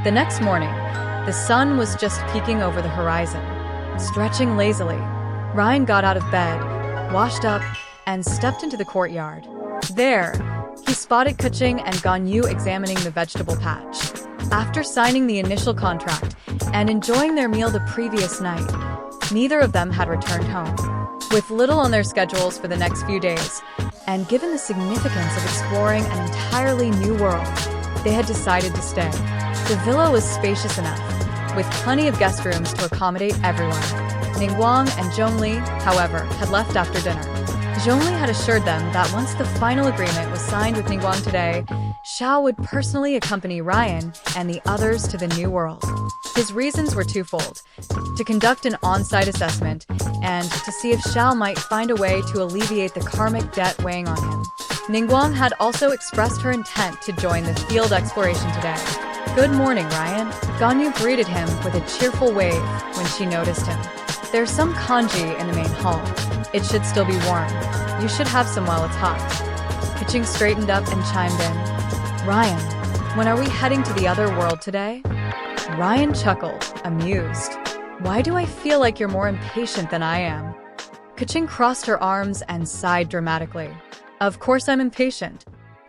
The next morning, the sun was just peeking over the horizon. Stretching lazily, Ryen got out of bed, washed up, and stepped into the courtyard. There, he spotted Keqing and Ganyu examining the vegetable patch. After signing the initial contract and enjoying their meal the previous night, neither of them had returned home. With little on their schedules for the next few days, and given the significance of exploring an entirely new world, they had decided to stay. The villa was spacious enough, with plenty of guest rooms to accommodate everyone. Ningguang and Zhongli, however, had left after dinner. Zhongli had assured them that once the final agreement was signed with Ningguang today, Xiao would personally accompany Ryen and the others to the new world. His reasons were twofold: to conduct an on-site assessment and to see if Xiao might find a way to alleviate the karmic debt weighing on him. Ningguang had also expressed her intent to join the field exploration today. "Good morning, Ryen." Ganyu greeted him with a cheerful wave when she noticed him. "There's some kanji in the main hall. It should still be warm. You should have some while it's hot." Keqing straightened up and chimed in. "Ryen, when are we heading to the other world today?" Ryen chuckled, amused. "Why do I feel like you're more impatient than I am?" Keqing crossed her arms and sighed dramatically. "Of course I'm impatient.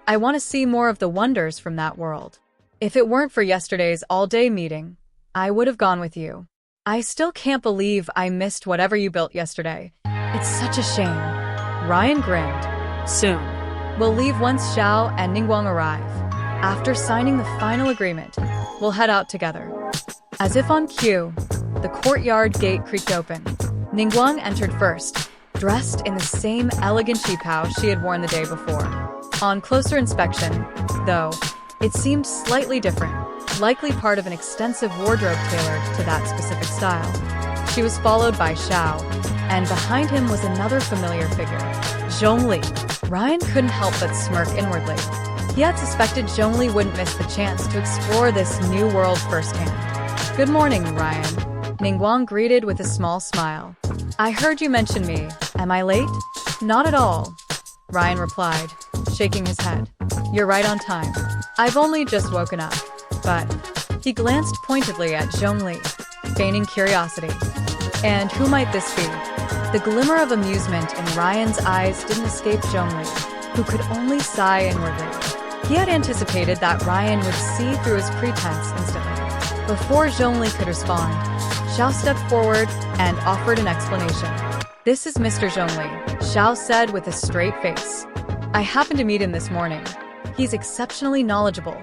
I want to see more of the wonders from that world. If it weren't for yesterday's all-day meeting, I would have gone with you. I still can't believe I missed whatever you built yesterday. It's such a shame." Ryen grinned. "Soon. We'll leave once Xiao and Ningguang arrive. After signing the final agreement, we'll head out together." As if on cue, the courtyard gate creaked open. Ningguang entered first, dressed in the same elegant qipao she had worn the day before. On closer inspection, though, it seemed slightly different, likely part of an extensive wardrobe tailored to that specific style. She was followed by Xiao, and behind him was another familiar figure, Zhongli. Ryen couldn't help but smirk inwardly. He had suspected Zhongli wouldn't miss the chance to explore this new world firsthand. "Good morning, Ryen," Ningguang greeted with a small smile. "I heard you mention me. Am I late?" "Not at all," Ryen replied, shaking his head. "You're right on time. I've only just woken up." But he glanced pointedly at Zhongli, feigning curiosity. And who might this be? The glimmer of amusement in Ryen's eyes didn't escape Zhongli, who could only sigh inwardly. He had anticipated that Ryen would see through his pretense instantly. Before Zhongli could respond, Xiao stepped forward and offered an explanation. "This is Mr. Zhongli," Xiao said with a straight face. "I happened to meet him this morning. He's exceptionally knowledgeable,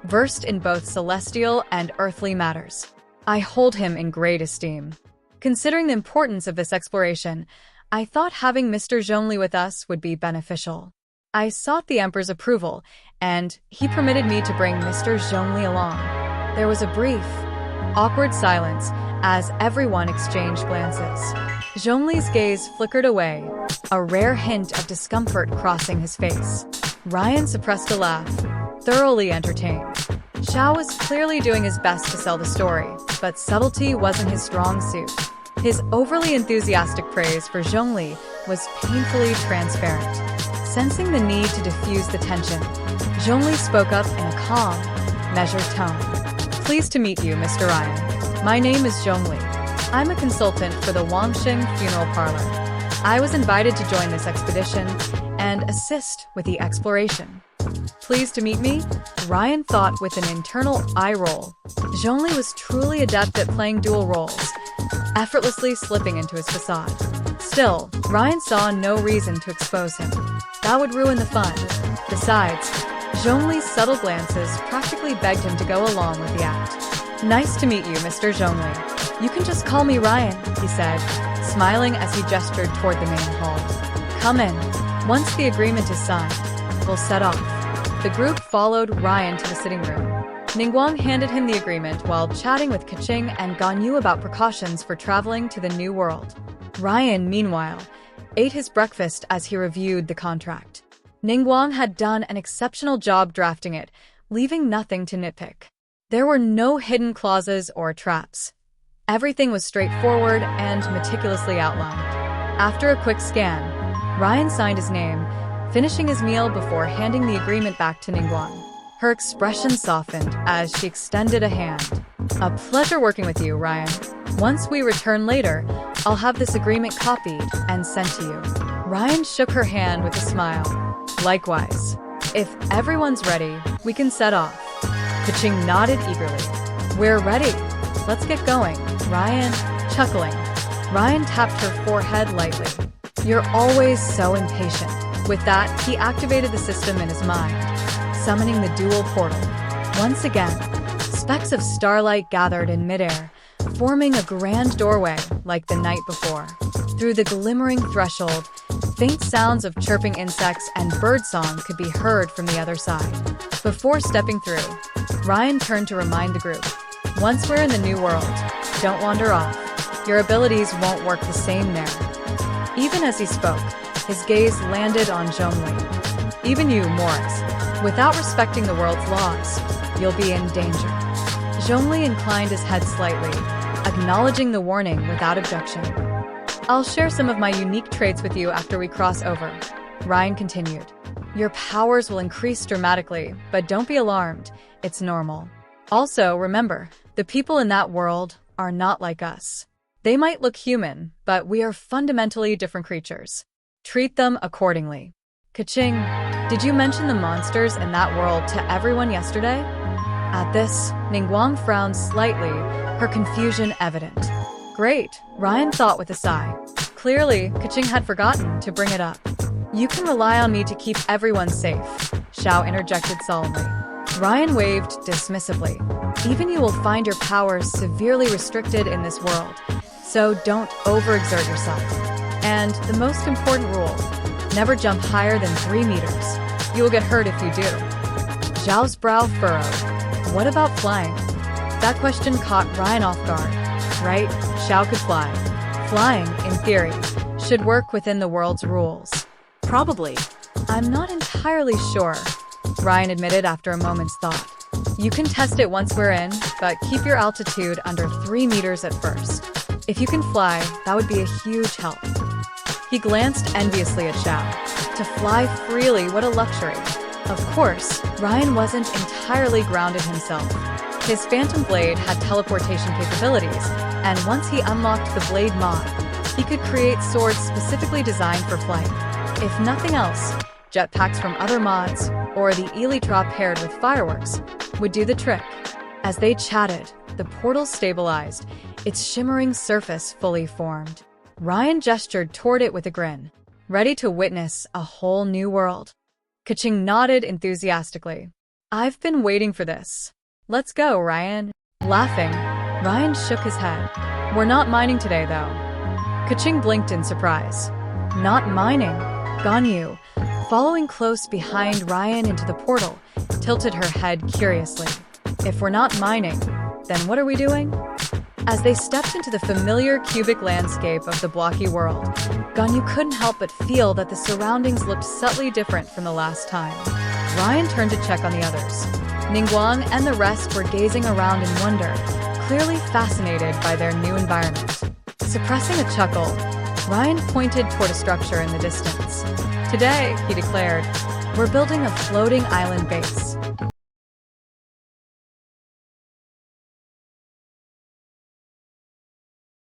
versed in both celestial and earthly matters. I hold him in great esteem. Considering the importance of this exploration, I thought having Mr. Zhongli with us would be beneficial. I sought the Emperor's approval, and he permitted me to bring Mr. Zhongli along." There was a brief, awkward silence as everyone exchanged glances. Zhongli's gaze flickered away, a rare hint of discomfort crossing his face. Ryen suppressed a laugh, thoroughly entertained. Xiao was clearly doing his best to sell the story, but subtlety wasn't his strong suit. His overly enthusiastic praise for Zhongli was painfully transparent. Sensing the need to diffuse the tension, Zhongli spoke up in a calm, measured tone. "Pleased to meet you, Mr. Ryen. My name is Zhongli. I'm a consultant for the Wangxing Funeral Parlor. I was invited to join this expedition and assist with the exploration." "Pleased to meet me?" Ryen thought with an internal eye roll. Zhongli was truly adept at playing dual roles, effortlessly slipping into his facade. Still, Ryen saw no reason to expose him. That would ruin the fun. Besides, Zhongli's subtle glances practically begged him to go along with the act. "Nice to meet you, Mr. Zhongli. You can just call me Ryen," he said, smiling as he gestured toward the main hall. "Come in. Once the agreement is signed, we'll set off." The group followed Ryen to the sitting room. Ningguang handed him the agreement while chatting with Keqing and Ganyu about precautions for traveling to the new world. Ryen, meanwhile, ate his breakfast as he reviewed the contract. Ningguang had done an exceptional job drafting it, leaving nothing to nitpick. There were no hidden clauses or traps. Everything was straightforward and meticulously outlined. After a quick scan, Ryen signed his name, finishing his meal before handing the agreement back to Ningguang, Her expression softened as she extended a hand. A pleasure working with you, Ryen. Once we return later, I'll have this agreement copied and sent to you. Ryen shook her hand with a smile. Likewise. If everyone's ready, we can set off. Kaching nodded eagerly. We're ready. Let's get going. Ryen, chuckling. Ryen tapped her forehead lightly. You're always so impatient. With that, he activated the system in his mind, summoning the dual portal. Once again, specks of starlight gathered in midair, forming a grand doorway like the night before. Through the glimmering threshold, faint sounds of chirping insects and birdsong could be heard from the other side. Before stepping through, Ryen turned to remind the group. Once we're in the new world, don't wander off. Your abilities won't work the same there. Even as he spoke, his gaze landed on Zhongli. Even you, Mora, without respecting the world's laws, you'll be in danger. Zhongli inclined his head slightly, acknowledging the warning without objection. I'll share some of my unique traits with you after we cross over, Ryen continued. Your powers will increase dramatically, but don't be alarmed, it's normal. Also, remember, the people in that world are not like us. They might look human, but we are fundamentally different creatures. Treat them accordingly. Kaching, did you mention the monsters in that world to everyone yesterday? At this, Ningguang frowned slightly, her confusion evident. Great, Ryen thought with a sigh. Clearly, Kaching had forgotten to bring it up. You can rely on me to keep everyone safe, Xiao interjected solemnly. Ryen waved dismissively. Even you will find your powers severely restricted in this world, so don't overexert yourself. And the most important rule, never jump higher than 3 meters. You will get hurt if you do. Zhao's brow furrowed. What about flying? That question caught Ryen off guard. Right, Xiao could fly. Flying, in theory, should work within the world's rules. Probably. I'm not entirely sure, Ryen admitted after a moment's thought. You can test it once we're in, but keep your altitude under 3 meters at first. If you can fly, that would be a huge help. He glanced enviously at Xiao. To fly freely, what a luxury. Of course, Ryen wasn't entirely grounded himself. His Phantom Blade had teleportation capabilities, and once he unlocked the Blade mod, he could create swords specifically designed for flight. If nothing else, jetpacks from other mods, or the Elytra paired with fireworks, would do the trick. As they chatted, the portal stabilized, its shimmering surface fully formed. Ryen gestured toward it with a grin, ready to witness a whole new world. Kaching nodded enthusiastically. I've been waiting for this. Let's go, Ryen. Laughing, Ryen shook his head. We're not mining today, though. Kaching blinked in surprise. Not mining? Ganyu, following close behind Ryen into the portal, tilted her head curiously. If we're not mining, then what are we doing? As they stepped into the familiar cubic landscape of the blocky world, Ganyu couldn't help but feel that the surroundings looked subtly different from the last time. Ryen turned to check on the others. Ningguang and the rest were gazing around in wonder, clearly fascinated by their new environment. Suppressing a chuckle, Ryen pointed toward a structure in the distance. Today, he declared, we're building a floating island base.